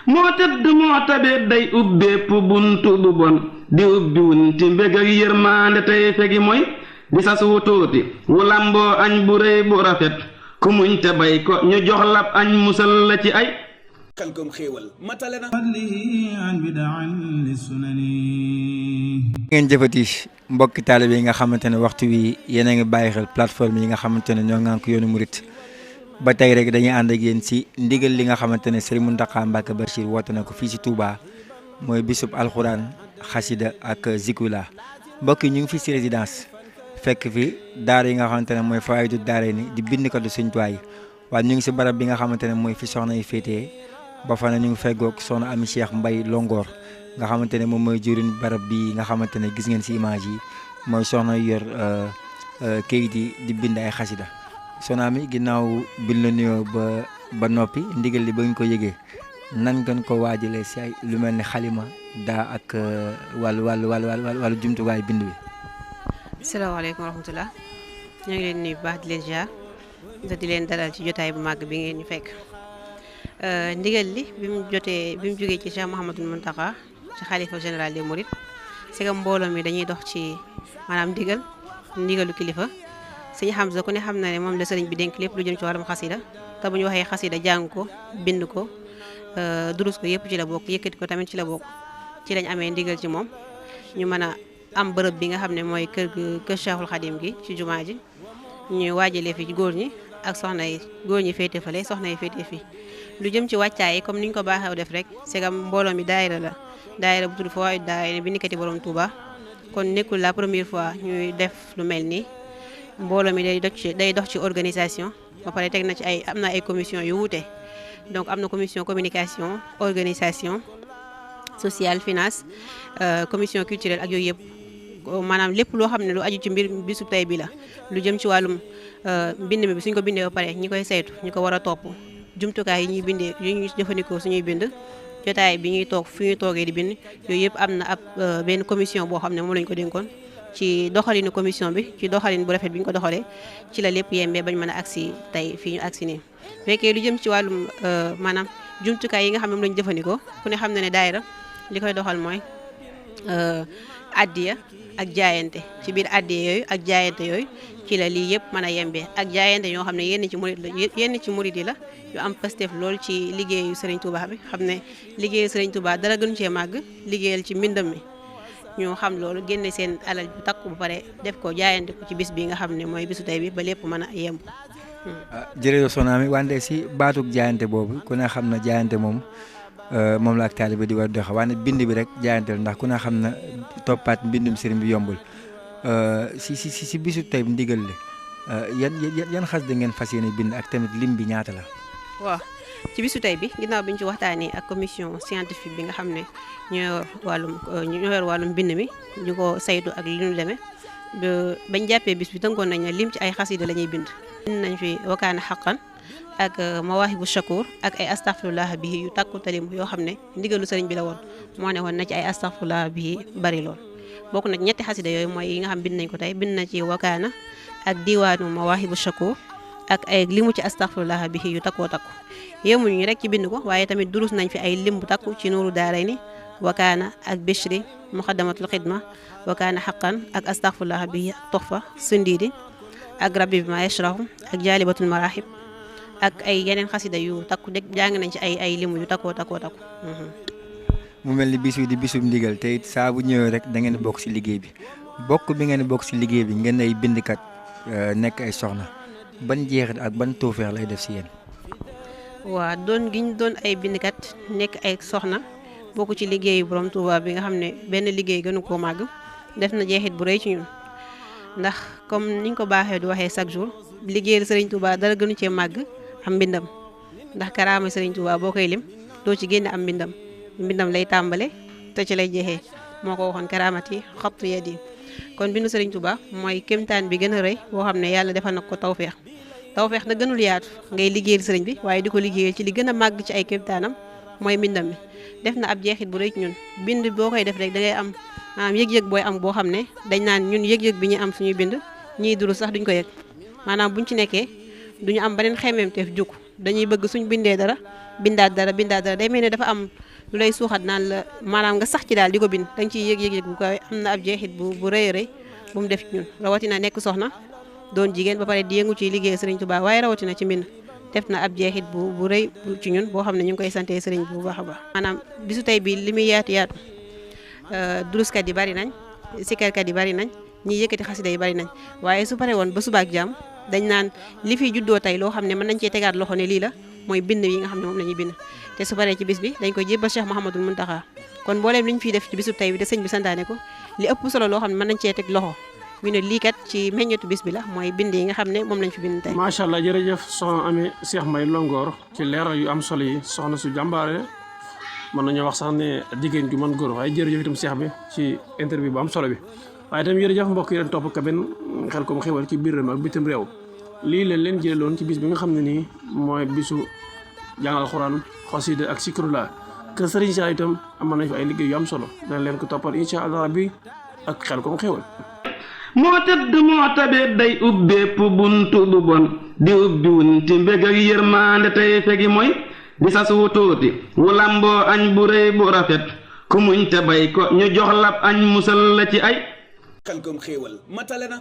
moo tëdd moo tabeet day ubbeepp buntu bu bon di ubbi wunti mbég ak yërmaande tey fegi mooy di sas wu tuuti wu lamboo añ bu rëy bu rafet ku muñ te bay ko ñu jox lab añ musal la ci ay Khelcom xéewal matale na ngeen jëfati mbokki taalibe yi nga xamante ne waxtu wi yéen a ngi bàyyi xel plateforme yi nga xamante ne ñoo ngaan ko yoonu murit ba tey rek dañuy ànd ak yéen si ndigal li nga xamante ne Serigne Mountakha Mbacké Bachir woote na ko fii si Touba mooy bisub alxuraan xasida ak zikula mbokk yi ñu ngi fii si résidence fekk fi daara yi nga xamante ne mooy fawaayidu daara ni di bind ko du Sëñ Tuubaa yi waaye ñu ngi si barab bi nga xamante ne mooy fi soxna yi féetee ba fa ne ñu ngi feggoog soxna Ami Cheikh Mbaye Longoor nga xamante ne moom mooy jëriñ barab bi nga xamante ne gis ngeen si image yi mooy soxna yor kayit yi di bind ay xasida soxna Ami ginnaaw biñ la nuyoo ba noppi ndigal li ba ñu ko yëgee nan ngeen ko waajalee si ay lu mel ni xalima daa ak wàllu jumtuwaay bind bi. asalaamaaleykum wa rahmatulah ñoo ngi leen nuyu bu baax di leen ziar di leen dalal ci jotaay bu màgg bi ngeen ñu fekk ndigal li bi mu jógee ci Cheikh Mouhamadul Mountakha ci xalifa général des Mourides c'est que mbooloo mi dañuy dox ci maanaam ndigalu kilifa sëñ Hamza ku ne xam na ne moom la sëriñ bi dénk lépp lu jëm ci wàllum xasida te bu ñu waxee xasida jàng ko bind ko durus ko yëpp ci la bokk yëkkati ko tamit ci la bokk ci lañ amee ndigal ci moom ñu mën a am bërëb bi nga xam ne mooy kër Cheikhul Khadim gi ci jumaa ji ñu waajalee fi góor ñi ak soxna yi góor ñi féete fale soxna yi féete fi lu jëm ci wàccaay comme niñ ko baaxew def rek c'est que mbooloo mi daayira bu tudd Fawaayidu Daara bi nekkati borom Touba kon nekkul la première fois ñuy def lu mel nii mbooloo mi day dox ci organisation ba pare teg na ci am na ay commission yu wuute donc am na commission communication organisation sociale finance commission culturelle ak yooyu yëpp maanaam lépp loo xam ne lu aju ci mbir bisu tey bi la lu jëm ci wàllum mbind mi bi suñ ko bindee ba pare ñi koy saytu ñi ko war a topp jumtukaay yi ñuy bindee yi ñuy jëfandikoo suñuy bind jotaay bi ñuy toog fi ñuy toogee di bind yooyu yëpp am na ab benn commission boo xam ne moom lañ ko dénkoon ci doxalinu commission bi ci doxalin bu rafet bi ñu ko doxalee ci la lépp yembee bañ mën a agsi tey fii ñu agsi nii fekkee lu jëm ci wàllum maanaam jumtukaay yi nga xam ne moom lañ jëfandikoo ku ne xam na ne daayira li koy doxal mooy addiya ak jaayante ci biir addiya yooyu ak jaayante yooyu ci la lii yëpp mën a yembee ak jaayante ñoo xam ne yenn ci murid yi la yu am pastef lool ci liggéeyu Serigne Touba bi xam ne liggéeyu Serigne Touba dara gënu cee màgg liggéeyal ci mbindam mi ñoo xam loolu génne seen alal bu takku bu pare def ko jaayante ko ci bis bi nga xam ne mooy bisu tey bi ba lépp mën a yemb. jërëjëf soxna Ami wante si baatug jaayante boobu ku ne xam na jaayante moom la ak taalibe bi di war doxe waaye bind bi rek jaayanteel ndax ku ne xam na toppaat mbindum sëriñ bi yombul si bisu tey ndigal li yan xas da ngeen fas yéene bind ak tamit lim bi ñaata la. waaw ci bisu tey bi ginnaaw bi ñu ci waxtaanee ak commission scientifique bi nga xam ne ñoo yor wàllum bind mi ñu ko saytu ak li ñu demee bañ jàppee bis bi tënkoon nañ ne lim ci ay xasida la ñuy bind nañ fi wakaana xaqan ak mawaahibu shakur ak ay astaghfirullah bihi yu takku talim yoo xam ne ndigalu sëriñ bi la woon moo ne woon na ci ay astaghfirullah bihi bari lool bokk na ñetti xasida yooyu mooy yi nga xam bind nañ ko tey bind na ci wakaana ak diwaanu mawaahibu shakur ak ay limu ci astaghfirullah bihi yu takkoo takku yemuñu rek ci bind ko waaye tamit durus nañ fi ay lim bu takku ci nuuru daarayni wakaana ak bishri muqaddamatul xidma wakaana xaqan ak astaghfirullah bihi ak toxfa sundiidi ak rabbi bi ma yashrahu ak jaalibatul marahib ak ay yeneen xasida yu takku dégg jàng nañ ci ay limu yu takkoo takku mu mel ni bis bi di bisum ndigal te it saa bu ñëwee rek da ngeen bokk si liggéey bi bokk bi ngeen bokk si liggéey bi ngeen ay bindkat nekk ay soxna ban jeexit ak ban toofeex lay def si yéen. waa doon gi ñu doon ay bindkat nekk ay soxna bokk ci liggéeyu borom Touba bi nga xam ne benn liggéey gënu koo màgg def na jeexit bu rëy ci ñun ndax comme niñ ko baaxee di waxee chaque jour liggéeyal Serigne Touba dara gënu cee màgg am mbindam ndax karaama Serigne Touba boo koy lim doo ci génne am mbindam lay tàmbale te ci lay jeexee moo ko waxoon karaamati xattu yadi kon bindu Serigne Touba mooy kéemtaan bi gën a rëy boo xam ne yàlla defal na ko tawfeex na gënul yaatu ngay liggéeyal sëriñ bi waaye di ko liggéeyal ci li gën a màgg ci ay kéemtaanam mooy mbindam mi def na ab jeexit bu rëy ci ñun bind boo koy def rek da ngay am maanaam yëg-yëg booy am boo xam ne dañ naan ñun yëg-yëg bi ñu am suñuy bind ñiy duru sax duñ ko yëg maanaam buñ ci nekkee duñu am beneen xemmeemteef jóg dañuy bëgg suñ bindee dara bindaat dara day mel ne dafa am lu lay suuxat naan la maanaam nga sax ci daal di ko bind da nga ciy yëg bu kawe am na ab jeexit bu rëy a rëy bu mu def ci ñun rawatina nekk soxna doon jigéen ba pare di yëngu ci liggéey Sëriñ Tuubaa waaye rawatina ci mbind def na ab jeexit bu rëy ci ñun boo xam ne ñu ngi koy sante sëriñ bu baax a baax. maanaam bisu tey bi li muy yaatu duruskat yi bari nañ sikarkat yi bari nañ ñi yëkkati xasida yi bari nañ waaye su pare woon ba subaak jàmm dañ naan li fi juddoo tey loo xam ne mën nañ cee tegaat loxo ne lii la mooy bind yi nga xam ne moom la ñuy bind te su paree ci bis bi dañ koy jébbal Cheikh Mouhamadoul Mountakha kon mbooleem li ñu fiy def ci bisu tey bi te sëñ bi santaane ko li ëpp solo loo xam ne mën nañ cee teg loxo ñu ne lii kat ci meññetu bis bi la mooy bind yi nga xam ne moom lañ fi bind tey. macha allah jërëjëf soxna Amy Cheikh May Longoor ci leeral yu am solo yi soxna su jàmbaare mën nañoo wax sax ne jigéen ju mën góor waaye jërëjëf itam Cheikh bi ci interview bu am solo bi waaye itam jërëjëf mbokk yi leen topp Kabine Khelcom Xéwal ci biir réew mi ak bitim réew lii leen jëleloon ci bis bi nga xam ne nii mooy bisu jàngal alxuraan xasida ak sikrullah kër Serigne Cheikh itam amoon nañ fi ay liggéey yu am solo dana leen ko toppal incha allah rabbi ak Khelcom Xéwal moo tëdd moo tabe day ubbeepp buntu bu bon di ubbi wunti mbég ak yërmaande tey fegi mooy di sas wu tuuti wu lamboo añ bu rëy bu rafet ku muñ te bay ko ñu jox lab añ musal la ci ay Khelcom Xéwal matale na